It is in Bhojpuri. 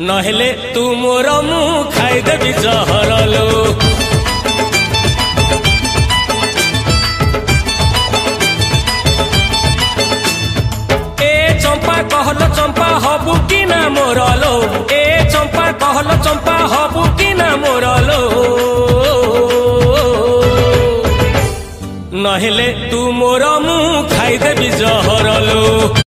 नहेले तू मोर मु खाइदेबी जहर लो। ए चंपा कहलो चंपा हबु कि ना मोर लो। ए चंपा कहलो चंपा हबु कि ना मोर लो। नहेले तू मोर मु खाइदेबी जहर लो।